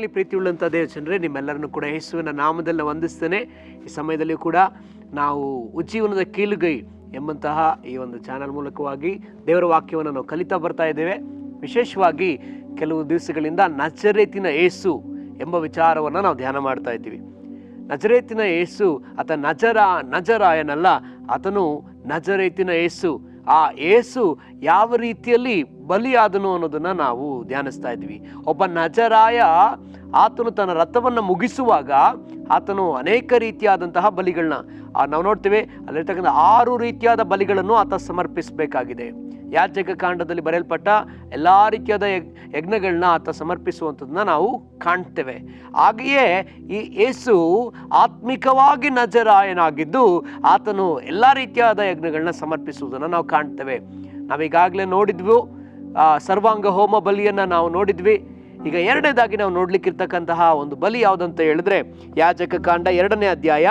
ಕ್ರಿಸ್ತನಲ್ಲಿ ಪ್ರೀತಿಯುಳ್ಳಂಥ ದೇವಜನರೇ, ನಿಮ್ಮೆಲ್ಲರನ್ನು ಕೂಡ ಯೇಸುವಿನ ನಾಮದಲ್ಲಿ ವಂದಿಸ್ತೇನೆ. ಈ ಸಮಯದಲ್ಲಿ ಕೂಡ ನಾವು ಉಜ್ಜೀವನದ ಕೀಲುಗೈ ಎಂಬಂತಹ ಈ ಒಂದು ಚಾನಲ್ ಮೂಲಕವಾಗಿ ದೇವರ ವಾಕ್ಯವನ್ನು ನಾವು ಕಲಿತಾ ಬರ್ತಾ ಇದ್ದೇವೆ. ವಿಶೇಷವಾಗಿ ಕೆಲವು ದಿವಸಗಳಿಂದ ನಜರೇತಿನ ಯೇಸು ಎಂಬ ವಿಚಾರವನ್ನು ನಾವು ಧ್ಯಾನ ಮಾಡ್ತಾ ಇದ್ದೀವಿ. ನಜರೇತಿನ ಯೇಸು ಆತ ನಜರಾಯನಲ್ಲ, ಆತನು ನಜರೇತಿನ ಯೇಸು. ಆ ಯೇಸು ಯಾವ ರೀತಿಯಲ್ಲಿ ಬಲಿಯಾದನು ಅನ್ನೋದನ್ನು ನಾವು ಧ್ಯಾನಿಸ್ತಾ ಇದ್ವಿ. ಒಬ್ಬ ನಜರಾಯ ಆತನು ತನ್ನ ರಥವನ್ನು ಮುಗಿಸುವಾಗ ಆತನು ಅನೇಕ ರೀತಿಯಾದಂತಹ ಬಲಿಗಳನ್ನ ನಾವು ನೋಡ್ತೇವೆ. ಅಲ್ಲಿರ್ತಕ್ಕಂಥ 6 ರೀತಿಯಾದ ಬಲಿಗಳನ್ನು ಆತ ಸಮರ್ಪಿಸಬೇಕಾಗಿದೆ. ಯಾಜಕ ಕಾಂಡದಲ್ಲಿ ಬರೆಯಲ್ಪಟ್ಟ ಎಲ್ಲ ರೀತಿಯಾದ ಯಜ್ಞಗಳನ್ನ ಆತ ಸಮರ್ಪಿಸುವಂಥದ್ದನ್ನ ನಾವು ಕಾಣ್ತೇವೆ. ಹಾಗೆಯೇ ಈ ಯೇಸು ಆತ್ಮಿಕವಾಗಿ ನಜರಾಯನಾಗಿದ್ದು ಆತನು ಎಲ್ಲ ರೀತಿಯಾದ ಯಜ್ಞಗಳನ್ನ ಸಮರ್ಪಿಸುವುದನ್ನು ನಾವು ಕಾಣ್ತೇವೆ. ನಾವೀಗಾಗಲೇ ನೋಡಿದ್ವಿ ಸರ್ವಾಂಗ ಹೋಮ ಬಲಿಯನ್ನು ನಾವು ನೋಡಿದ್ವಿ. ಈಗ ಎರಡನೇದಾಗಿ ನಾವು ನೋಡ್ಲಿಕ್ಕಿರ್ತಕ್ಕಂತಹ ಒಂದು ಬಲಿ ಯಾವುದಂತ ಹೇಳಿದ್ರೆ ಯಾಜಕ ಕಾಂಡ 2ನೇ ಅಧ್ಯಾಯ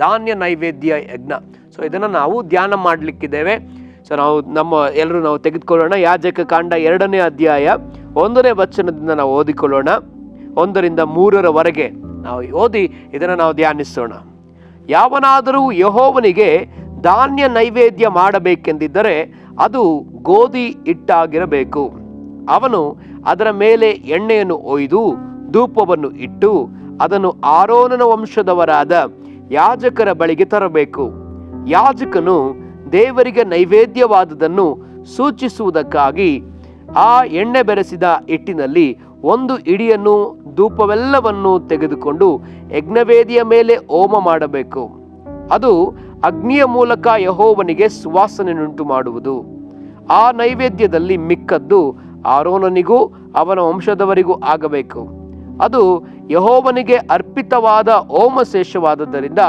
ಧಾನ್ಯ ನೈವೇದ್ಯ ಯಜ್ಞ. ಸೊ ಇದನ್ನು ನಾವು ಧ್ಯಾನ ಮಾಡಲಿಕ್ಕಿದ್ದೇವೆ. ಸೊ ಎಲ್ಲರೂ ನಾವು ತೆಗೆದುಕೊಳ್ಳೋಣ. ಯಾಜಕ ಕಾಂಡ 2ನೇ ಅಧ್ಯಾಯ 1ನೇ ವಚನದಿಂದ ನಾವು ಓದಿಕೊಳ್ಳೋಣ. 1ರಿಂದ 3ರವರೆಗೆ ನಾವು ಓದಿ ಇದನ್ನು ನಾವು ಧ್ಯಾನಿಸೋಣ. ಯಾವನಾದರೂ ಯೆಹೋವನಿಗೆ ಧಾನ್ಯ ನೈವೇದ್ಯ ಮಾಡಬೇಕೆಂದಿದ್ದರೆ ಅದು ಗೋಧಿ ಹಿಟ್ಟಾಗಿರಬೇಕು. ಅವನು ಅದರ ಮೇಲೆ ಎಣ್ಣೆಯನ್ನು ಒಯ್ದು ಧೂಪವನ್ನು ಇಟ್ಟು ಅದನ್ನು ಆರೋನನ ವಂಶದವರಾದ ಯಾಜಕರ ಬಳಿಗೆ ತರಬೇಕು. ಯಾಜಕನು ದೇವರಿಗೆ ನೈವೇದ್ಯವಾದುದನ್ನು ಸೂಚಿಸುವುದಕ್ಕಾಗಿ ಆ ಎಣ್ಣೆ ಬೆರೆಸಿದ ಹಿಟ್ಟಿನಲ್ಲಿ 1 ಇಡಿಯನ್ನು ಧೂಪವೆಲ್ಲವನ್ನು ತೆಗೆದುಕೊಂಡು ಯಜ್ಞವೇದಿಯ ಮೇಲೆ ಹೋಮ ಮಾಡಬೇಕು. ಅದು ಅಗ್ನಿಯ ಮೂಲಕ ಯೆಹೋವನಿಗೆ ಸುವಾಸನೆಯುಂಟು ಮಾಡುವುದು. ಆ ನೈವೇದ್ಯದಲ್ಲಿ ಮಿಕ್ಕದ್ದು ಆರೋನನಿಗೂ ಅವನ ವಂಶದವರಿಗೂ ಆಗಬೇಕು. ಅದು ಯೆಹೋವನಿಗೆ ಅರ್ಪಿತವಾದ ಹೋಮಶೇಷವಾದದ್ದರಿಂದ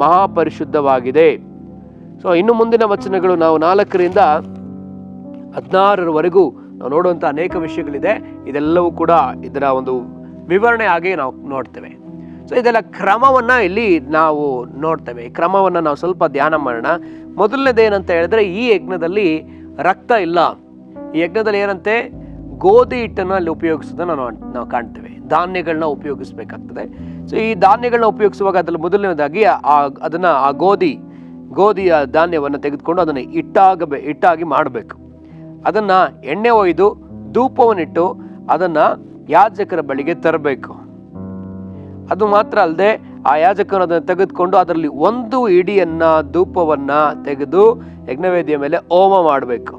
ಮಹಾಪರಿಶುದ್ಧವಾಗಿದೆ. ಸೊ ಇನ್ನು ಮುಂದಿನ ವಚನಗಳು ನಾವು 4ರಿಂದ 16ರವರೆಗೂ ನಾವು ನೋಡುವಂಥ ಅನೇಕ ವಿಷಯಗಳಿದೆ. ಇದೆಲ್ಲವೂ ಕೂಡ ಇದರ ಒಂದು ವಿವರಣೆ ಆಗಿ ನಾವು ನೋಡ್ತೇವೆ. ಸೊ ಇದೆಲ್ಲ ಕ್ರಮವನ್ನು ಇಲ್ಲಿ ನಾವು ನೋಡ್ತೇವೆ. ಕ್ರಮವನ್ನು ನಾವು ಸ್ವಲ್ಪ ಧ್ಯಾನ ಮಾಡೋಣ. ಮೊದಲನೇದೇನಂತ ಹೇಳಿದ್ರೆ, ಈ ಯಜ್ಞದಲ್ಲಿ ರಕ್ತ ಇಲ್ಲ. ಈ ಯಜ್ಞದಲ್ಲಿ ಏನಂತೆ ಗೋಧಿ ಹಿಟ್ಟನ್ನು ಅಲ್ಲಿ ಉಪಯೋಗಿಸೋದನ್ನು ನಾವು ಕಾಣ್ತೇವೆ. ಧಾನ್ಯಗಳನ್ನ ಉಪಯೋಗಿಸ್ಬೇಕಾಗ್ತದೆ. ಸೊ ಈ ಧಾನ್ಯಗಳನ್ನ ಉಪಯೋಗಿಸುವಾಗ ಅದರಲ್ಲಿ ಮೊದಲನೇದಾಗಿ ಆ ಗೋಧಿಯ ಧಾನ್ಯವನ್ನು ತೆಗೆದುಕೊಂಡು ಅದನ್ನು ಹಿಟ್ಟಾಗಿ ಮಾಡಬೇಕು. ಅದನ್ನು ಎಣ್ಣೆ ಒಯ್ದು ಧೂಪವನ್ನಿಟ್ಟು ಅದನ್ನು ಯಾಜಕರ ಬಳಿಗೆ ತರಬೇಕು. ಅದು ಮಾತ್ರ ಅಲ್ಲದೆ ಆ ಯಾಜಕನು ಅದನ್ನು ತೆಗೆದುಕೊಂಡು ಅದರಲ್ಲಿ 1 ಇಡಿಯನ್ನ ಧೂಪವನ್ನು ತೆಗೆದು ಯಜ್ಞವೇದಿಯ ಮೇಲೆ ಹೋಮ ಮಾಡಬೇಕು.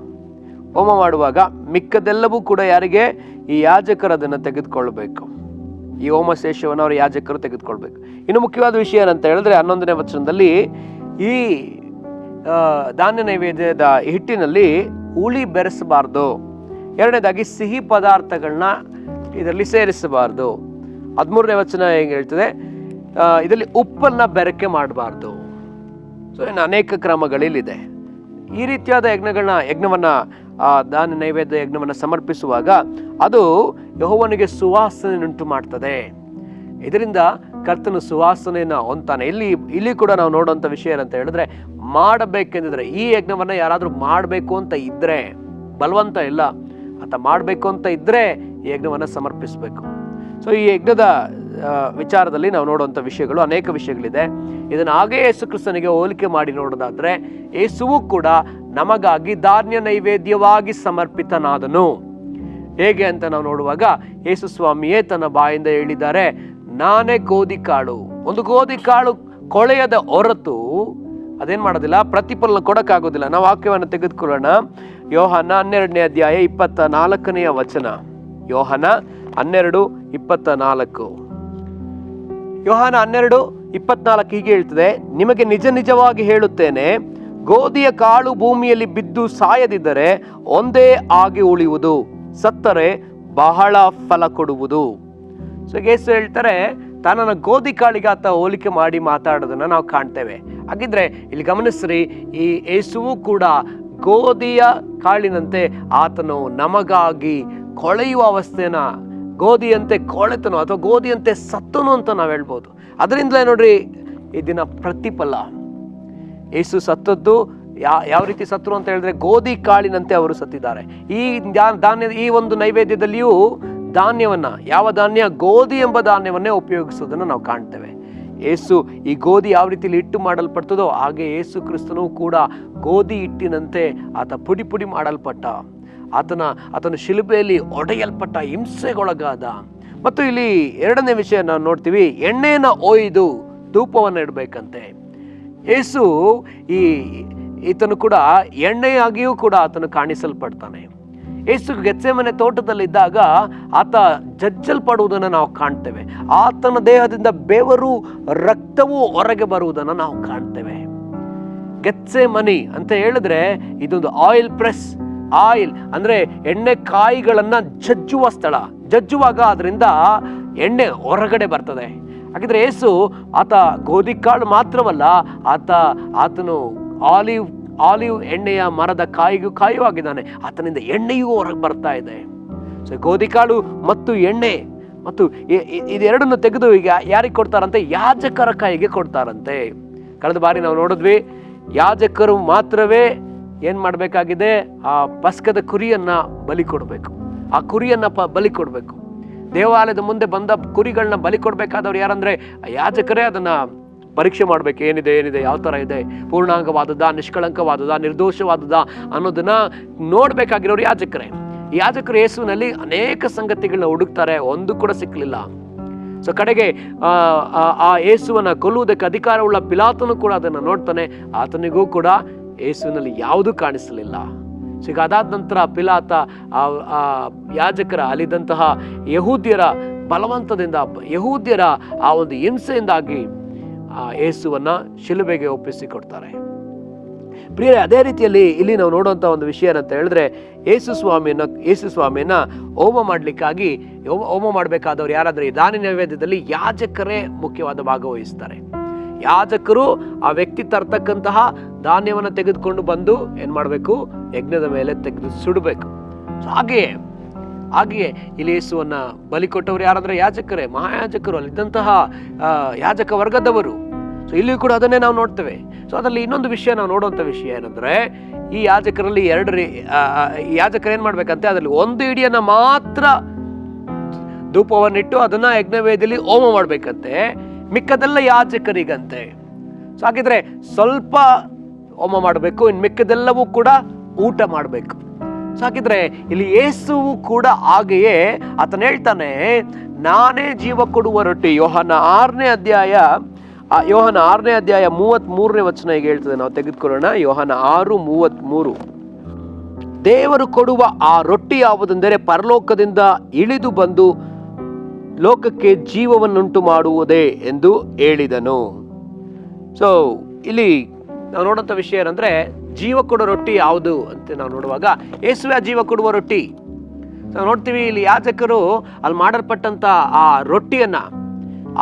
ಹೋಮ ಮಾಡುವಾಗ ಮಿಕ್ಕದೆಲ್ಲವೂ ಕೂಡ ಯಾರಿಗೆ? ಈ ಯಾಜಕರು ಅದನ್ನು ತೆಗೆದುಕೊಳ್ಬೇಕು. ಈ ಹೋಮಶೇಷವನ್ನು ಅವರು ಯಾಜಕರು ತೆಗೆದುಕೊಳ್ಬೇಕು. ಇನ್ನು ಮುಖ್ಯವಾದ ವಿಷಯ ಏನಂತ ಹೇಳಿದ್ರೆ 11ನೇ ವಚನದಲ್ಲಿ ಈ ಧಾನ್ಯ ನೈವೇದ್ಯದ ಹಿಟ್ಟಿನಲ್ಲಿ ಹುಳಿ ಬೆರೆಸಬಾರ್ದು. 2ನೇದಾಗಿ ಸಿಹಿ ಪದಾರ್ಥಗಳನ್ನ ಇದರಲ್ಲಿ ಸೇರಿಸಬಾರ್ದು. 13ನೇ ವಚನ ಹೆಂಗೆ ಹೇಳ್ತದೆ, ಇದರಲ್ಲಿ ಉಪ್ಪನ್ನು ಬೆರಕೆ ಮಾಡಬಾರ್ದು. ಸೊ ಇನ್ನು ಅನೇಕ ಕ್ರಮಗಳಿಲ್ಲಿದೆ. ಈ ರೀತಿಯಾದ ಯಜ್ಞವನ್ನು ಧಾನ್ಯ ನೈವೇದ್ಯ ಯಜ್ಞವನ್ನು ಸಮರ್ಪಿಸುವಾಗ ಅದು ಯೆಹೋವನಿಗೆ ಸುವಾಸನೆಯುಂಟು ಮಾಡ್ತದೆ. ಇದರಿಂದ ಕರ್ತನು ಸುವಾಸನೆಯನ್ನು ಹೊಂತಾನೆ. ಇಲ್ಲಿ ಕೂಡ ನಾವು ನೋಡುವಂಥ ವಿಷಯ ಏನಂತ ಹೇಳಿದ್ರೆ, ಮಾಡಬೇಕೆಂದಿದ್ರೆ ಈ ಯಜ್ಞವನ್ನು ಯಾರಾದರೂ ಮಾಡಬೇಕು ಅಂತ ಇದ್ದರೆ, ಬಲವಂತ ಇಲ್ಲ, ಆತ ಮಾಡಬೇಕು ಅಂತ ಇದ್ದರೆ ಈ ಯಜ್ಞವನ್ನು ಸಮರ್ಪಿಸಬೇಕು. ಸೊ ಈ ಯಜ್ಞದ ವಿಚಾರದಲ್ಲಿ ನಾವು ನೋಡುವಂಥ ವಿಷಯಗಳು ಅನೇಕ ವಿಷಯಗಳಿದೆ. ಇದನ್ನು ಹಾಗೇ ಯೇಸು ಕ್ರಿಸ್ತನಿಗೆ ಹೋಲಿಕೆ ಮಾಡಿ ನೋಡೋದಾದರೆ, ಯೇಸುವು ಕೂಡ ನಮಗಾಗಿ ಧಾನ್ಯ ನೈವೇದ್ಯವಾಗಿ ಸಮರ್ಪಿತನಾದನು. ಹೇಗೆ ಅಂತ ನಾವು ನೋಡುವಾಗ ಯೇಸು ಸ್ವಾಮಿಯೇ ತನ್ನ ಬಾಯಿಂದ ಹೇಳಿದ್ದಾರೆ, ನಾನೇ ಗೋಧಿ ಕಾಳು. ಒಂದು ಗೋಧಿ ಕಾಳು ಕೊಳೆಯದ ಹೊರತು ಅದೇನು ಮಾಡೋದಿಲ್ಲ, ಪ್ರತಿಫಲನ ಕೊಡೋಕ್ಕಾಗೋದಿಲ್ಲ. ನಾವು ವಾಕ್ಯವನ್ನು ತೆಗೆದುಕೊಳ್ಳೋಣ. ಯೋಹಾನ 12ನೇ ಅಧ್ಯಾಯ 24ನೇ ವಚನ. ಯೋಹಾನ 12:24. ಯೋಹಾನ 12:24 ಹೀಗೆ ಹೇಳ್ತದೆ, ನಿಮಗೆ ನಿಜ ನಿಜವಾಗಿ ಹೇಳುತ್ತೇನೆ, ಗೋಧಿಯ ಕಾಳು ಭೂಮಿಯಲ್ಲಿ ಬಿದ್ದು ಸಾಯದಿದ್ದರೆ ಒಂದೇ ಆಗಿ ಉಳಿಯುವುದು, ಸತ್ತರೆ ಬಹಳ ಫಲ ಕೊಡುವುದು. ಸೊ ಯೇಸು ಹೇಳ್ತಾರೆ, ತನ್ನನ್ನು ಗೋಧಿ ಕಾಳಿಗೆ ಆತ ಹೋಲಿಕೆ ಮಾಡಿ ಮಾತಾಡೋದನ್ನು ನಾವು ಕಾಣ್ತೇವೆ. ಹಾಗಿದ್ರೆ ಇಲ್ಲಿ ಗಮನಿಸ್ರಿ, ಈ ಯೇಸುವು ಕೂಡ ಗೋಧಿಯ ಕಾಳಿನಂತೆ ಆತನು ನಮಗಾಗಿ ಕೊಳೆಯುವ ಅವಸ್ಥೆನ, ಗೋಧಿಯಂತೆ ಕೊಳೆತನು ಅಥವಾ ಗೋಧಿಯಂತೆ ಸತ್ತನು ಅಂತ ನಾವು ಹೇಳ್ಬೋದು. ಅದರಿಂದಲೇ ನೋಡ್ರಿ ಈ ದಿನ ಪ್ರತಿಫಲ. ಯೇಸು ಸತ್ತದ್ದು ಯಾವ ರೀತಿ ಸತ್ತರು ಅಂತ ಹೇಳಿದ್ರೆ ಗೋಧಿ ಕಾಳಿನಂತೆ ಅವರು ಸತ್ತಿದ್ದಾರೆ. ಈ ಧಾನ್ಯದ ಈ ಒಂದು ನೈವೇದ್ಯದಲ್ಲಿಯೂ ಧಾನ್ಯವನ್ನ, ಯಾವ ಧಾನ್ಯ? ಗೋಧಿ ಎಂಬ ಧಾನ್ಯವನ್ನೇ ಉಪಯೋಗಿಸೋದನ್ನು ನಾವು ಕಾಣ್ತೇವೆ. ಯೇಸು ಈ ಗೋಧಿ ಯಾವ ರೀತಿಯಲ್ಲಿ ಹಿಟ್ಟು ಮಾಡಲ್ಪಡ್ತದೋ ಹಾಗೆ ಯೇಸು ಕ್ರಿಸ್ತನು ಕೂಡ ಗೋಧಿ ಹಿಟ್ಟಿನಂತೆ ಆತ ಪುಡಿ ಪುಡಿ ಮಾಡಲ್ಪಟ್ಟ, ಆತನ ಶಿಲುಬೆಯಲ್ಲಿ ಒಡೆಯಲ್ಪಟ್ಟ, ಹಿಂಸೆಗೊಳಗಾದ. ಮತ್ತು ಇಲ್ಲಿ ಎರಡನೇ ವಿಷಯ ನಾವು ನೋಡ್ತೀವಿ, ಎಣ್ಣೆಯನ್ನ ಒಯ್ದು ಧೂಪವನ್ನು ಇಡಬೇಕಂತೆ. ಯೇಸು ಈತನು ಕೂಡ ಎಣ್ಣೆಯಾಗಿಯೂ ಕೂಡ ಆತನು ಕಾಣಿಸಲ್ಪಡ್ತಾನೆ. ಯೇಸು ಗೆತ್ಸೆಮನೆ ತೋಟದಲ್ಲಿದ್ದಾಗ ಆತ ಜಜ್ಜಲ್ಪಡುವುದನ್ನು ನಾವು ಕಾಣ್ತೇವೆ. ಆತನ ದೇಹದಿಂದ ಬೆವರು, ರಕ್ತವು ಹೊರಗೆ ಬರುವುದನ್ನು ನಾವು ಕಾಣ್ತೇವೆ. ಗೆತ್ಸೆಮನಿ ಅಂತ ಹೇಳಿದ್ರೆ ಇದೊಂದು ಆಯಿಲ್ ಪ್ರೆಸ್. ಆಯಿಲ್ ಅಂದ್ರೆ ಎಣ್ಣೆ ಕಾಯಿಗಳನ್ನ ಜಜ್ಜುವ ಸ್ಥಳ. ಜಜ್ಜುವಾಗ ಅದರಿಂದ ಎಣ್ಣೆ ಹೊರಗಡೆ ಬರ್ತದೆ. ಹಾಗಿದ್ರೆ ಯೇಸು ಆತ ಗೋಧಿ ಕಾಳು ಮಾತ್ರವಲ್ಲ, ಆತನು ಆಲಿವ್ ಎಣ್ಣೆಯ ಮರದ ಕಾಯೂ ಆಗಿದ್ದಾನೆ. ಆತನಿಂದ ಎಣ್ಣೆಯೂ ಹೊರಗೆ ಬರ್ತಾ ಇದೆ. ಸೊ ಗೋಧಿ ಕಾಳು ಮತ್ತು ಎಣ್ಣೆ ಮತ್ತು ಇದೆರಡನ್ನು ತೆಗೆದು ಈಗ ಯಾರಿಗೆ ಕೊಡ್ತಾರಂತೆ? ಯಾಜಕರ ಕೈಗೆ ಕೊಡ್ತಾರಂತೆ. ಕಳೆದ ಬಾರಿ ನಾವು ನೋಡಿದ್ವಿ, ಯಾಜಕರು ಮಾತ್ರವೇ ಏನ್ ಮಾಡಬೇಕಾಗಿದೆ? ಆ ಪಸ್ಕದ ಕುರಿಯನ್ನ ಬಲಿ ಕೊಡಬೇಕು. ಆ ಕುರಿಯನ್ನ ಬಲಿ ಕೊಡಬೇಕು. ದೇವಾಲಯದ ಮುಂದೆ ಬಂದ ಕುರಿಗಳನ್ನ ಬಲಿ ಕೊಡ್ಬೇಕಾದವ್ರು ಯಾರಂದ್ರೆ ಯಾಜಕರೇ. ಅದನ್ನ ಪರೀಕ್ಷೆ ಮಾಡ್ಬೇಕು, ಏನಿದೆ ಯಾವ ತರ ಇದೆ, ಪೂರ್ಣಾಂಗವಾದದ, ನಿಷ್ಕಳಂಕವಾದದ, ನಿರ್ದೋಷವಾದದ ಅನ್ನೋದನ್ನ ನೋಡ್ಬೇಕಾಗಿರೋರು ಯಾಜಕರೇ. ಯಾಜಕರು ಯೇಸುವಿನಲ್ಲಿ ಅನೇಕ ಸಂಗತಿಗಳನ್ನ ಹುಡುಕ್ತಾರೆ, ಒಂದು ಕೂಡ ಸಿಕ್ಕಲಿಲ್ಲ. ಸೊ ಕಡೆಗೆ ಆ ಯೇಸುವನ್ನ ಕೊಲ್ಲುವುದಕ್ಕೆ ಅಧಿಕಾರವುಳ್ಳ ಪಿಲಾತನು ಕೂಡ ಅದನ್ನ ನೋಡ್ತಾನೆ. ಆತನಿಗೂ ಕೂಡ ಯೇಸುವಿನಲ್ಲಿ ಯಾವುದೂ ಕಾಣಿಸಲಿಲ್ಲ. ಸೊ ಈಗ ಅದಾದ ನಂತರ ಪಿಲಾತ ಆ ಯಾಜಕರ ಅಲ್ಲಿದ್ದಂತಹ ಯಹೂದ್ಯರ ಬಲವಂತದಿಂದ, ಯಹೂದ್ಯರ ಆ ಒಂದು ಹಿಂಸೆಯಿಂದಾಗಿ ಆ ಯೇಸುವನ್ನ ಶಿಲುಬೆಗೆ ಒಪ್ಪಿಸಿಕೊಡ್ತಾರೆ. ಪ್ರಿಯರೇ, ಅದೇ ರೀತಿಯಲ್ಲಿ ಇಲ್ಲಿ ನಾವು ನೋಡುವಂತ ಒಂದು ವಿಷಯ ಏನಂತ ಹೇಳಿದ್ರೆ, ಯೇಸು ಸ್ವಾಮಿಯನ್ನ ಹೋಮ ಮಾಡ್ಲಿಕ್ಕಾಗಿ ಹೋಮ ಮಾಡಬೇಕಾದವ್ರು ಯಾರಾದ್ರೆ ಈ ದಾನ ನೈವೇದ್ಯದಲ್ಲಿ ಯಾಜಕರೇ ಮುಖ್ಯವಾದ ಭಾಗವಹಿಸ್ತಾರೆ. ಯಾಜಕರು ಆ ವ್ಯಕ್ತಿ ತರ್ತಕ್ಕಂತಹ ಧಾನ್ಯವನ್ನು ತೆಗೆದುಕೊಂಡು ಬಂದು ಏನ್ ಮಾಡ್ಬೇಕು? ಯಜ್ಞದ ಮೇಲೆ ತೆಗೆದು ಸುಡಬೇಕು. ಹಾಗೆಯೇ ಇಲ್ಲಿ ಯೇಸುವನ್ನ ಬಲಿ ಕೊಟ್ಟವರು ಯಾರಾದ್ರೆ ಯಾಜಕರೇ, ಮಹಾಯಾಜಕರು, ಅಲ್ಲಿದ್ದಂತಹ ಯಾಜಕ ವರ್ಗದವರು. ಸೊ ಇಲ್ಲಿ ಕೂಡ ಅದನ್ನೇ ನಾವು ನೋಡ್ತೇವೆ. ಸೊ ಅದರಲ್ಲಿ ಇನ್ನೊಂದು ವಿಷಯ ನಾವು ನೋಡುವಂತ ವಿಷಯ ಏನಂದ್ರೆ, ಈ ಯಾಜಕರಲ್ಲಿ ಯಾಜಕರು ಏನ್ ಮಾಡ್ಬೇಕಂತೆ? ಅದರಲ್ಲಿ ಒಂದು ಹಿಡಿಯನ್ನ ಮಾತ್ರ ಧೂಪವನ್ನಿಟ್ಟು ಅದನ್ನ ಯಜ್ಞವೇದಿಯಲ್ಲಿ ಹೋಮ ಮಾಡ್ಬೇಕಂತೆ, ಮಿಕ್ಕದೆಲ್ಲ ಯಾಜಕರಿಗಂತೆ. ಸೊ ಹಾಗಿದ್ರೆ ಸ್ವಲ್ಪ ಹೋಮ ಮಾಡಬೇಕು, ಇನ್ನು ಮಿಕ್ಕದೆಲ್ಲವೂ ಕೂಡ ಊಟ ಮಾಡಬೇಕು. ಸೊ ಹಾಗಿದ್ರೆ ಇಲ್ಲಿ ಯೇಸುವು ಕೂಡ ಹಾಗೆಯೇ ಆತನ ಹೇಳ್ತಾನೆ, ನಾನೇ ಜೀವ ಕೊಡುವ ರೊಟ್ಟಿ. ಯೋಹನ 6ನೇ ಅಧ್ಯಾಯ 33ನೇ ವಚನ ಈಗ ಹೇಳ್ತದೆ. ನಾವು ತೆಗೆದುಕೊಳ್ಳೋಣ. ಯೋಹನ 6:33. ದೇವರು ಕೊಡುವ ಆ ರೊಟ್ಟಿ ಯಾವುದೆಂದರೆ ಪರಲೋಕದಿಂದ ಇಳಿದು ಬಂದು ಲೋಕಕ್ಕೆ ಜೀವವನ್ನುಂಟು ಮಾಡುವುದೇ ಎಂದು ಹೇಳಿದನು. ಸೊ ಇಲ್ಲಿ ನಾವು ನೋಡುವಂಥ ವಿಷಯ ಏನಂದ್ರೆ, ಜೀವ ಕೊಡೋ ರೊಟ್ಟಿ ಯಾವುದು ಅಂತ ನಾವು ನೋಡುವಾಗ ಯೇಸುವೆ ಜೀವ ಕೊಡುವ ರೊಟ್ಟಿ. ನಾವು ನೋಡ್ತೀವಿ ಇಲ್ಲಿ ಯಾಜಕರು ಅಲ್ಲಿ ಮಾಡಲ್ಪಟ್ಟಂತ ಆ ರೊಟ್ಟಿಯನ್ನ,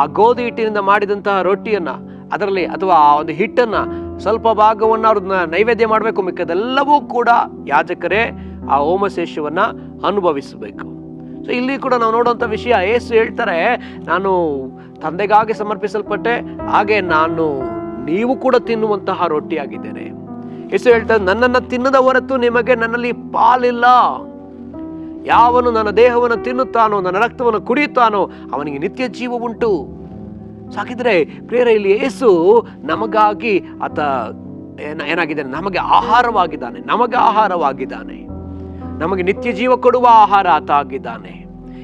ಆ ಗೋಧಿ ಹಿಟ್ಟಿನಿಂದ ಮಾಡಿದಂತಹ ರೊಟ್ಟಿಯನ್ನ, ಅದರಲ್ಲಿ ಅಥವಾ ಆ ಒಂದು ಹಿಟ್ಟನ್ನ ಸ್ವಲ್ಪ ಭಾಗವನ್ನ ಅವ್ರನ್ನ ನೈವೇದ್ಯ ಮಾಡಬೇಕು, ಮಿಕ್ಕದೆಲ್ಲವೂ ಕೂಡ ಯಾಜಕರೇ ಆ ಹೋಮಶೇಷವನ್ನ ಅನುಭವಿಸಬೇಕು. ಸೊ ಇಲ್ಲಿ ಕೂಡ ನಾವು ನೋಡುವಂಥ ವಿಷಯ, ಯೇಸು ಹೇಳ್ತಾರೆ, ನಾನು ತಂದೆಗಾಗಿ ಸಮರ್ಪಿಸಲ್ಪಟ್ಟೆ, ಹಾಗೆ ನೀವು ಕೂಡ ತಿನ್ನುವಂತಹ ರೊಟ್ಟಿಯಾಗಿದ್ದೇನೆ. ಯೇಸು ಹೇಳ್ತಾರೆ, ನನ್ನನ್ನು ತಿನ್ನದ ಹೊರತು ನಿಮಗೆ ನನ್ನಲ್ಲಿ ಪಾಲಿಲ್ಲ. ಯಾವನು ನನ್ನ ದೇಹವನ್ನು ತಿನ್ನುತ್ತಾನೋ, ನನ್ನ ರಕ್ತವನ್ನು ಕುಡಿಯುತ್ತಾನೋ ಅವನಿಗೆ ನಿತ್ಯ ಜೀವ ಉಂಟು. ಸಾಕಿದ್ರೆ ಪ್ರಿಯರೇ, ಇಲ್ಲಿ ಯೇಸು ನಮಗಾಗಿ ಆತ ಏನಾಗಿದ್ದಾನೆ? ನಮಗೆ ಆಹಾರವಾಗಿದ್ದಾನೆ. ನಮಗೆ ನಿತ್ಯ ಜೀವ ಕೊಡುವ ಆಹಾರ ಆತ ಆಗಿದ್ದಾನೆ.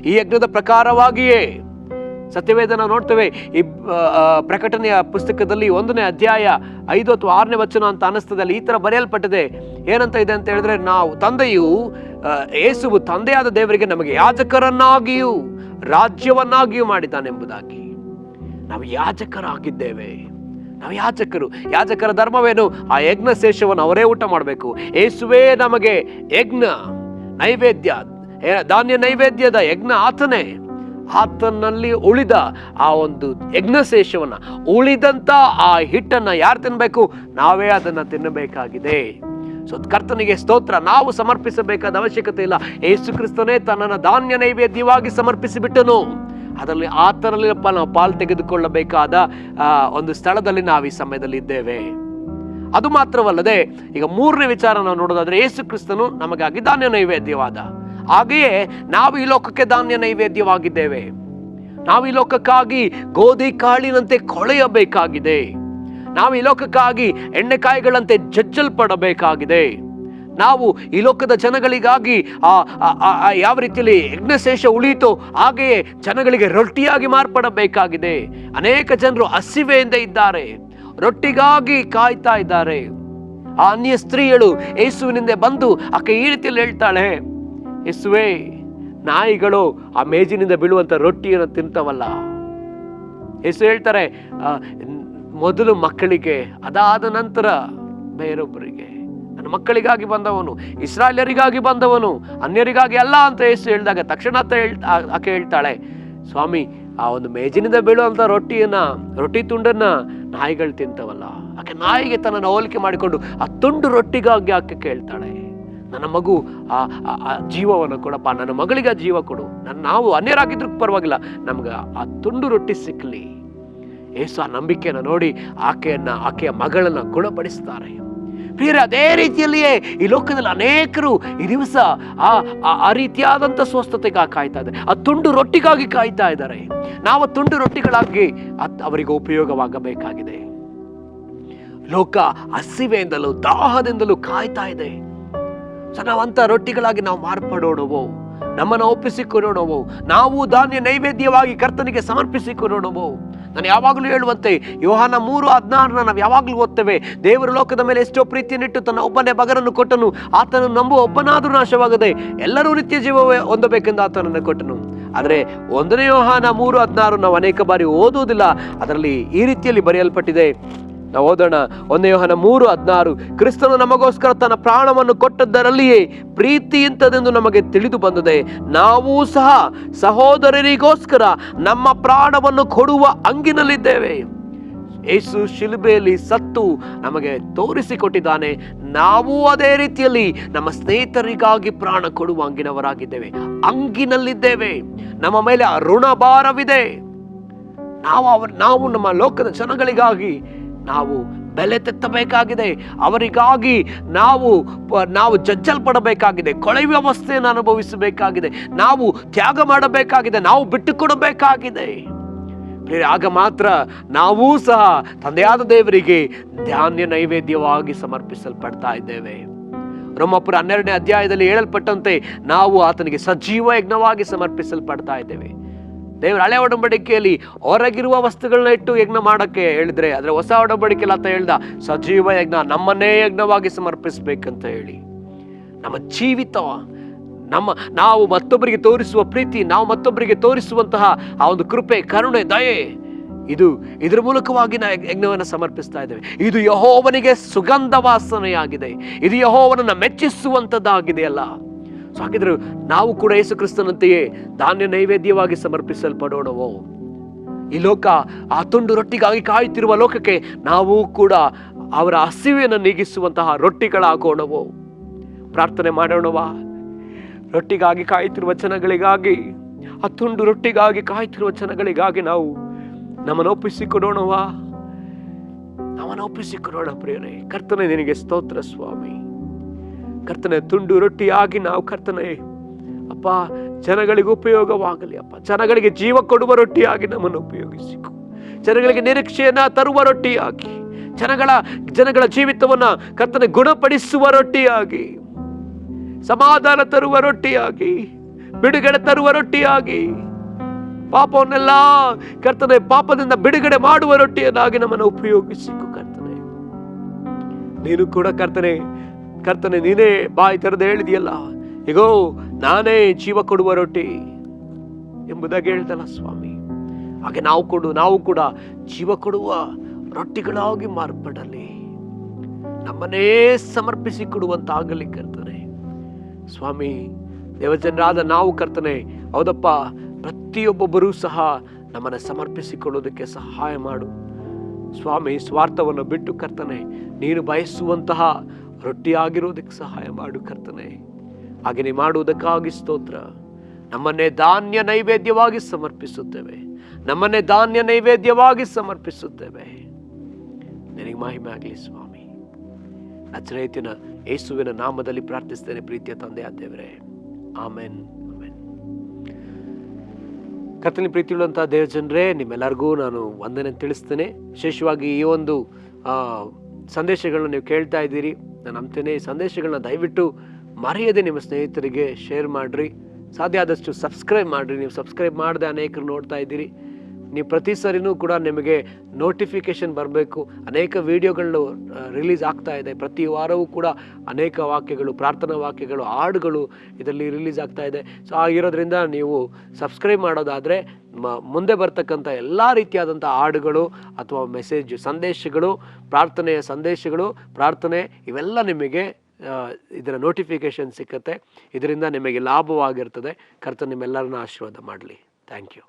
ಈ ಯಜ್ಞದ ಪ್ರಕಾರವಾಗಿಯೇ ಸತ್ಯವೇದ ನಾವು ನೋಡ್ತೇವೆ. ಈ ಪ್ರಕಟಣೆಯ ಪುಸ್ತಕದಲ್ಲಿ 1ನೇ ಅಧ್ಯಾಯ 5 ಅಥವಾ 6ನೇ ವಚನ ಅಂತ ಅನಿಸ್ತದೆ. ಅಲ್ಲಿ ಈ ತರ ಬರೆಯಲ್ಪಟ್ಟಿದೆ. ಏನಂತ ಇದೆ ಅಂತ ಹೇಳಿದ್ರೆ, ಯೇಸುವು ತಂದೆಯಾದ ದೇವರಿಗೆ ನಮಗೆ ಯಾಜಕರನ್ನಾಗಿಯೂ ರಾಜ್ಯವನ್ನಾಗಿಯೂ ಮಾಡಿದ್ದಾನೆಂಬುದಾಗಿ. ನಾವು ಯಾಜಕರಾಗಿದ್ದೇವೆ. ನಾವು ಯಾಜಕರ ಧರ್ಮವೇನು? ಆ ಯಜ್ಞ ಶೇಷವನ್ನು ಅವರೇ ಊಟ ಮಾಡಬೇಕು. ಯೇಸುವೇ ನಮಗೆ ಯಜ್ಞ ನೈವೇದ್ಯ, ಧಾನ್ಯ ನೈವೇದ್ಯದ ಯಜ್ಞ ಆತನೇ. ಆತನಲ್ಲಿ ಉಳಿದ ಆ ಒಂದು ಯಜ್ಞಶೇಷವನ್ನ, ಉಳಿದಂತ ಆ ಹಿಟ್ಟನ್ನ ಯಾರು ತಿನ್ಬೇಕು? ನಾವೇ ಅದನ್ನ ತಿನ್ನಬೇಕಾಗಿದೆ. ಸೊ ಕರ್ತನಿಗೆ ಸ್ತೋತ್ರ. ನಾವು ಸಮರ್ಪಿಸಬೇಕಾದ ಅವಶ್ಯಕತೆ ಇಲ್ಲ. ಯೇಸು ಕ್ರಿಸ್ತನೇ ತನ್ನನ್ನು ಧಾನ್ಯ ನೈವೇದ್ಯವಾಗಿ ಸಮರ್ಪಿಸಿಬಿಟ್ಟನು. ಅದರಲ್ಲಿ ಆತನಲ್ಲಿ ನಾವು ಪಾಲು ತೆಗೆದುಕೊಳ್ಳಬೇಕಾದ ಒಂದು ಸ್ಥಳದಲ್ಲಿ ನಾವು ಈ ಸಮಯದಲ್ಲಿ ಇದ್ದೇವೆ. ಅದು ಮಾತ್ರವಲ್ಲದೆ, ಈಗ 3ನೇ ವಿಚಾರ ನಾವು ನೋಡೋದಾದ್ರೆ, ಯೇಸು ಕ್ರಿಸ್ತನು ನಮಗಾಗಿ ಧಾನ್ಯ ನೈವೇದ್ಯವಾದ. ಹಾಗೆಯೇ ನಾವು ಈ ಲೋಕಕ್ಕೆ ಧಾನ್ಯ ನೈವೇದ್ಯವಾಗಿದ್ದೇವೆ. ನಾವು ಈ ಲೋಕಕ್ಕಾಗಿ ಗೋಧಿ ಕಾಳಿನಂತೆ ಕೊಳೆಯಬೇಕಾಗಿದೆ. ನಾವು ಈ ಲೋಕಕ್ಕಾಗಿ ಎಣ್ಣೆಕಾಯಿಗಳಂತೆ ಜಜ್ಜಲ್ಪಡಬೇಕಾಗಿದೆ. ನಾವು ಈ ಲೋಕದ ಜನಗಳಿಗಾಗಿ ಯಾವ ರೀತಿಯಲ್ಲಿ ಯಜ್ಞಶೇಷ ಉಳಿಯಿತೋ ಹಾಗೆಯೇ ಜನಗಳಿಗೆ ರೊಟ್ಟಿಯಾಗಿ ಮಾರ್ಪಡಬೇಕಾಗಿದೆ. ಅನೇಕ ಜನರು ಹಸಿವೆಯಿಂದ ಇದ್ದಾರೆ, ರೊಟ್ಟಿಗಾಗಿ ಕಾಯ್ತಾ ಇದ್ದಾರೆ. ಆ ಅನ್ಯ ಸ್ತ್ರೀಯಳು ಯೇಸುವಿನಿಂದ ಬಂದು ಆಕೆ ಈ ರೀತಿಯಲ್ಲಿ ಹೇಳ್ತಾಳೆ, ಯೇಸುವೇ, ನಾಯಿಗಳು ಆ ಮೇಜಿನಿಂದ ಬೀಳುವಂತ ರೊಟ್ಟಿಯನ್ನು ತಿಂತವಲ್ಲ. ಯೇಸು ಹೇಳ್ತಾರೆ, ಮೊದಲು ಮಕ್ಕಳಿಗೆ, ಅದಾದ ನಂತರ ಬೇರೊಬ್ಬರಿಗೆ. ನನ್ನ ಮಕ್ಕಳಿಗಾಗಿ ಬಂದವನು, ಇಸ್ರಾಯೇಲರಿಗಾಗಿ ಬಂದವನು, ಅನ್ಯರಿಗಾಗಿ ಅಲ್ಲ ಅಂತ ಯೇಸು ಹೇಳಿದಾಗ ತಕ್ಷಣ ಆಕೆ ಹೇಳ್ತಾಳೆ, ಸ್ವಾಮಿ, ಆ ಒಂದು ಮೇಜಿನಿಂದ ಬೀಳುವಂತ ರೊಟ್ಟಿ ತುಂಡನ್ನ ನಾಯಿಗಳು ತಿಂತವಲ್ಲ. ಆಕೆ ನಾಯಿಗೆ ತನ್ನನ್ನು ಹೋಲಿಕೆ ಮಾಡಿಕೊಂಡು ಆ ತುಂಡು ರೊಟ್ಟಿಗಾಗಿ ಆಕೆ ಕೇಳ್ತಾಳೆ, ನನ್ನ ಮಗು ಆ ಜೀವವನ್ನು ಕೊಡಪ್ಪ, ನನ್ನ ಮಗಳಿಗೆ ಆ ಜೀವ ಕೊಡು. ನಾವು ಅನ್ಯರಾಗಿದ್ರು ಪರವಾಗಿಲ್ಲ, ನಮ್ಗೆ ಆ ತುಂಡು ರೊಟ್ಟಿ ಸಿಕ್ಕಲಿ. ಯೇಸು ಆ ನಂಬಿಕೆಯನ್ನು ನೋಡಿ ಆಕೆಯ ಮಗಳನ್ನ ಗುಣಪಡಿಸ್ತಾರೆ. ಪ್ರಿಯರೇ, ಅದೇ ರೀತಿಯಲ್ಲಿಯೇ ಈ ಲೋಕದಲ್ಲಿ ಅನೇಕರು ಈ ದಿವಸ ಆ ರೀತಿಯಾದಂಥ ಸ್ವಸ್ಥತೆಗಾಗಿ ಕಾಯ್ತಾ ಇದ್ದಾರೆ, ಆ ತುಂಡು ರೊಟ್ಟಿಗಾಗಿ ಕಾಯ್ತಾ ಇದ್ದಾರೆ. ನಾವು ತುಂಡು ರೊಟ್ಟಿಗಳಾಗಿ ಅವರಿಗೆ ಉಪಯೋಗವಾಗಬೇಕಾಗಿದೆ. ಲೋಕ ಹಸಿವೆಯಿಂದಲೂ ದಾಹದಿಂದಲೂ ಕಾಯ್ತಾ ಇದೆ. ನಾವಂತ ರೊಟ್ಟಿಗಳಾಗಿ ನಾವು ಮಾರ್ಪಡೋಣವೋ, ನಮ್ಮನ್ನು ಒಪ್ಪಿಸಿಕೊಡೋಣವೋ, ನಾವು ಧಾನ್ಯ ನೈವೇದ್ಯವಾಗಿ ಕರ್ತನಿಗೆ ಸಮರ್ಪಿಸಿಕೊಡೋಣವೋ. ನಾನು ಯಾವಾಗಲೂ ಹೇಳುವಂತೆ ಯೋಹಾನ 3:16 ನಾವು ಯಾವಾಗಲೂ ಓದ್ತೇವೆ. ದೇವರು ಲೋಕದ ಮೇಲೆ ಎಷ್ಟೋ ಪ್ರೀತಿಯನ್ನಿಟ್ಟು ತನ್ನ ಒಬ್ಬನೇ ಮಗನನ್ನು ಕೊಟ್ಟನು, ಆತನು ನಂಬುವ ಒಬ್ಬನಾದರೂ ನಾಶವಾಗದೆ ಎಲ್ಲರೂ ನಿತ್ಯ ಜೀವವೇ ಹೊಂದಬೇಕೆಂದು ಆತನನ್ನು ಕೊಟ್ಟನು. ಆದರೆ 1 ಯೋಹಾನ 3:16 ನಾವು ಅನೇಕ ಬಾರಿ ಓದುವುದಿಲ್ಲ. ಅದರಲ್ಲಿ ಈ ರೀತಿಯಲ್ಲಿ ಬರೆಯಲ್ಪಟ್ಟಿದೆ. ನಾವು ಓದೋಣ. 1 ಯೋಹಾನ 3:16, ಕ್ರಿಸ್ತನು ನಮಗೋಸ್ಕರ ತನ್ನ ಪ್ರಾಣವನ್ನು ಕೊಟ್ಟದ್ದರಲ್ಲಿಯೇ ಪ್ರೀತಿ ಇಂಥದೆಂದು ನಮಗೆ ತಿಳಿದು ಬಂದಿದೆ. ನಾವೂ ಸಹ ಸಹೋದರರಿಗೋಸ್ಕರ ನಮ್ಮ ಪ್ರಾಣವನ್ನು ಕೊಡುವ ಹಂಗಿನಲ್ಲಿದ್ದೇವೆ. ಯೇಸು ಶಿಲುಬೆಯಲ್ಲಿ ಸತ್ತು ನಮಗೆ ತೋರಿಸಿಕೊಟ್ಟಿದ್ದಾನೆ. ನಾವು ಅದೇ ರೀತಿಯಲ್ಲಿ ನಮ್ಮ ಸ್ನೇಹಿತರಿಗಾಗಿ ಪ್ರಾಣ ಕೊಡುವ ಹಂಗಿನಲ್ಲಿದ್ದೇವೆ. ನಮ್ಮ ಮೇಲೆ ಋಣಭಾರವಿದೆ. ನಾವು ನಮ್ಮ ಲೋಕದ ಜನಗಳಿಗಾಗಿ ನಾವು ಬೆಲೆ ತೆತ್ತಬೇಕಾಗಿದೆ. ಅವರಿಗಾಗಿ ನಾವು ಜಜ್ಜಲ್ಪಡಬೇಕಾಗಿದೆ, ಕೊಳೆಯುವ ಅವಸ್ಥೆಯನ್ನು ಅನುಭವಿಸಬೇಕಾಗಿದೆ, ನಾವು ತ್ಯಾಗ ಮಾಡಬೇಕಾಗಿದೆ, ನಾವು ಬಿಟ್ಟುಕೊಡಬೇಕಾಗಿದೆ. ಆಗ ಮಾತ್ರ ನಾವೂ ಸಹ ತಂದೆಯಾದ ದೇವರಿಗೆ ಧಾನ್ಯ ನೈವೇದ್ಯವಾಗಿ ಸಮರ್ಪಿಸಲ್ಪಡ್ತಾ ಇದ್ದೇವೆ. ರೋಮಾಪುರ 12ನೇ ಅಧ್ಯಾಯದಲ್ಲಿ ಹೇಳಲ್ಪಟ್ಟಂತೆ ನಾವು ಆತನಿಗೆ ಸಜೀವ ಯಜ್ಞವಾಗಿ ಸಮರ್ಪಿಸಲ್ಪಡ್ತಾ ಇದ್ದೇವೆ. ದೇವರ ಹಳೆ ಒಡಂಬಡಿಕೆಯಲ್ಲಿ ಹೊರಗಿರುವ ವಸ್ತುಗಳನ್ನ ಇಟ್ಟು ಯಜ್ಞ ಮಾಡಕ್ಕೆ ಹೇಳಿದ್ರೆ, ಆದ್ರೆ ಹೊಸ ಒಡಂಬಡಿಕೆಯಲ್ಲಿ ಆತ ಹೇಳ್ದ ಸಜೀವ ಯಜ್ಞ, ನಮ್ಮನ್ನೇ ಯಜ್ಞವಾಗಿ ಸಮರ್ಪಿಸ್ಬೇಕಂತ ಹೇಳಿ. ನಮ್ಮ ಜೀವಿತ, ನಾವು ಮತ್ತೊಬ್ಬರಿಗೆ ತೋರಿಸುವ ಪ್ರೀತಿ, ನಾವು ಮತ್ತೊಬ್ಬರಿಗೆ ತೋರಿಸುವಂತಹ ಆ ಒಂದು ಕೃಪೆ, ಕರುಣೆ, ದಯೆ, ಇದ್ರ ಮೂಲಕವಾಗಿ ನಾವು ಯಜ್ಞವನ್ನು ಸಮರ್ಪಿಸ್ತಾ ಇದ್ದೇವೆ. ಇದು ಯೆಹೋವನಿಗೆ ಸುಗಂಧ ವಾಸನೆಯಾಗಿದೆ, ಇದು ಯೆಹೋವನನ್ನ ಮೆಚ್ಚಿಸುವಂತದ್ದಾಗಿದೆಯಲ್ಲ. ಹಾಗಿದ್ರೆ ನಾವು ಕೂಡ ಯೇಸು ಕ್ರಿಸ್ತನಂತೆಯೇ ಧಾನ್ಯ ನೈವೇದ್ಯವಾಗಿ ಸಮರ್ಪಿಸಲ್ಪಡೋಣವೋ? ಈ ಲೋಕ ಆ ತುಂಡು ರೊಟ್ಟಿಗಾಗಿ ಕಾಯುತ್ತಿರುವ ಲೋಕಕ್ಕೆ ನಾವು ಕೂಡ ಅವರ ಹಸಿವೆಯನ್ನು ನೀಗಿಸುವಂತಹ ರೊಟ್ಟಿಗಳಾಗೋಣವೋ? ಪ್ರಾರ್ಥನೆ ಮಾಡೋಣವಾ? ರೊಟ್ಟಿಗಾಗಿ ಕಾಯುತ್ತಿರುವ ಜನಗಳಿಗಾಗಿ, ಆ ತುಂಡು ರೊಟ್ಟಿಗಾಗಿ ಕಾಯುತ್ತಿರುವ ಜನಗಳಿಗಾಗಿ ನಾವು ನಮ್ಮನ್ನು ಒಪ್ಪಿಸಿಕೊಡೋಣವಾ? ನಮ್ಮನ್ನು ಒಪ್ಪಿಸಿಕೊಡೋಣ. ಪ್ರಿಯರೇ, ಕರ್ತನೆ ನಿನಗೆ ಸ್ತೋತ್ರ ಸ್ವಾಮಿ. ಕರ್ತನೆ, ತುಂಡು ರೊಟ್ಟಿಯಾಗಿ ನಾವು ಕರ್ತನೆ ಅಪ್ಪ ಜನಗಳಿಗೆ ಉಪಯೋಗವಾಗಲಿ ಅಪ್ಪ. ಜನಗಳಿಗೆ ಜೀವ ಕೊಡುವ ರೊಟ್ಟಿಯಾಗಿ ನಮ್ಮನ್ನು ಉಪಯೋಗಿಸಿಕೊ. ಜನಗಳಿಗೆ ನಿರೀಕ್ಷೆಯನ್ನ ತರುವ ರೊಟ್ಟಿಯಾಗಿ, ಜನಗಳ ಜೀವಿತವನ್ನ ಕರ್ತನೆ ಗುಣಪಡಿಸುವ ರೊಟ್ಟಿಯಾಗಿ, ಸಮಾಧಾನ ತರುವ ರೊಟ್ಟಿಯಾಗಿ, ಬಿಡುಗಡೆ ತರುವ ರೊಟ್ಟಿಯಾಗಿ, ಪಾಪವನ್ನೆಲ್ಲ ಕರ್ತನೆ ಪಾಪದಿಂದ ಬಿಡುಗಡೆ ಮಾಡುವ ರೊಟ್ಟಿಯನ್ನಾಗಿ ನಮ್ಮನ್ನು ಉಪಯೋಗಿಸಿಕೊ. ಕರ್ತನೆ, ನೀನು ಕೂಡ ಕರ್ತನೆ ನೀನೇ ಬಾಯಿ ತೆರೆದು ಹೇಳಿದೆಯಲ್ಲ, ಈಗೋ ನಾನೇ ಜೀವ ಕೊಡುವ ರೊಟ್ಟಿ ಎಂಬುದಾಗಿ ಹೇಳ್ದಲ್ಲ ಸ್ವಾಮಿ. ಹಾಗೆ ನಾವು ಕೂಡ ಜೀವ ಕೊಡುವ ರೊಟ್ಟಿಗಳಾಗಿ ಮಾರ್ಪಡಲಿ, ನಮ್ಮನ್ನೇ ಸಮರ್ಪಿಸಿ ಕೊಡುವಂತಾಗಲಿ ಕರ್ತನೆ. ಸ್ವಾಮಿ, ದೇವಜನರಾದ ನಾವು ಕರ್ತನೆ, ಹೌದಪ್ಪ, ಪ್ರತಿಯೊಬ್ಬೊಬ್ಬರೂ ಸಹ ನಮ್ಮನ್ನು ಸಮರ್ಪಿಸಿಕೊಳ್ಳೋದಕ್ಕೆ ಸಹಾಯ ಮಾಡು ಸ್ವಾಮಿ. ಸ್ವಾರ್ಥವನ್ನು ಬಿಟ್ಟು ಕರ್ತನೆ ನೀನು ಬಯಸುವಂತಹ ರೊಟ್ಟಿಯಾಗಿರೋದಕ್ಕೆ ಸಹಾಯ ಮಾಡು ಕರ್ತನೆ. ಹಾಗೆ ಮಾಡುವುದಕ್ಕಾಗಿ ಸ್ತೋತ್ರ. ನಮ್ಮನ್ನೇ ಧಾನ್ಯ ನೈವೇದ್ಯವಾಗಿ ಸಮರ್ಪಿಸುತ್ತೇವೆ, ನಿನಗೆ ಮಹಿಮೆ ಆಗಲಿ ಸ್ವಾಮಿ. ನಜರೇತಿನ ಯೇಸುವಿನ ನಾಮದಲ್ಲಿ ಪ್ರಾರ್ಥಿಸ್ತೇನೆ ಪ್ರೀತಿಯ ತಂದೆಯಾದ ದೇವರೇ, ಆಮೆನ್. ಕರ್ತನಲ್ಲಿ ಪ್ರೀತಿಯುಳ್ಳಂಥ ದೇವಜನರೇ, ನಿಮ್ಮೆಲ್ಲರಿಗೂ ನಾನು ವಂದನೆ ತಿಳಿಸ್ತೇನೆ. ವಿಶೇಷವಾಗಿ ಈ ಒಂದು ಸಂದೇಶಗಳನ್ನ ನೀವು ಕೇಳ್ತಾ ಇದ್ದೀರಿ. ನಾನು ನಂಬ್ತೇನೆ ಈ ಸಂದೇಶಗಳನ್ನ ದಯವಿಟ್ಟು ಮರೆಯದೆ ನಿಮ್ಮ ಸ್ನೇಹಿತರಿಗೆ ಶೇರ್ ಮಾಡಿರಿ. ಸಾಧ್ಯ ಆದಷ್ಟು ಸಬ್ಸ್ಕ್ರೈಬ್ ಮಾಡಿರಿ. ನೀವು ಸಬ್ಸ್ಕ್ರೈಬ್ ಮಾಡದೆ ಅನೇಕರು ನೋಡ್ತಾ ಇದ್ದೀರಿ. ನೀವು ಪ್ರತಿ ಸರಿನೂ ಕೂಡ ನಿಮಗೆ ನೋಟಿಫಿಕೇಷನ್ ಬರಬೇಕು. ಅನೇಕ ವಿಡಿಯೋಗಳು ರಿಲೀಸ್ ಆಗ್ತಾ ಇದೆ. ಪ್ರತಿ ವಾರವೂ ಕೂಡ ಅನೇಕ ವಾಕ್ಯಗಳು, ಪ್ರಾರ್ಥನಾ ವಾಕ್ಯಗಳು, ಹಾಡುಗಳು ಇದರಲ್ಲಿ ರಿಲೀಸ್ ಆಗ್ತಾ ಇದೆ. ಸೊ ಆಗಿರೋದ್ರಿಂದ ನೀವು ಸಬ್ಸ್ಕ್ರೈಬ್ ಮಾಡೋದಾದರೆ ಮುಂದೆ ಬರ್ತಕ್ಕಂಥ ಎಲ್ಲ ರೀತಿಯಾದಂಥ ಹಾಡುಗಳು ಅಥವಾ ಸಂದೇಶಗಳು, ಪ್ರಾರ್ಥನೆಯ ಸಂದೇಶಗಳು, ಪ್ರಾರ್ಥನೆ ಇವೆಲ್ಲ ನಿಮಗೆ ಇದರ ನೋಟಿಫಿಕೇಷನ್ ಸಿಕ್ಕತ್ತೆ. ಇದರಿಂದ ನಿಮಗೆ ಲಾಭವಾಗಿರ್ತದೆ. ಕರ್ತನು ನಿಮ್ಮೆಲ್ಲರನ್ನ ಆಶೀರ್ವಾದ ಮಾಡಲಿ. Thank you.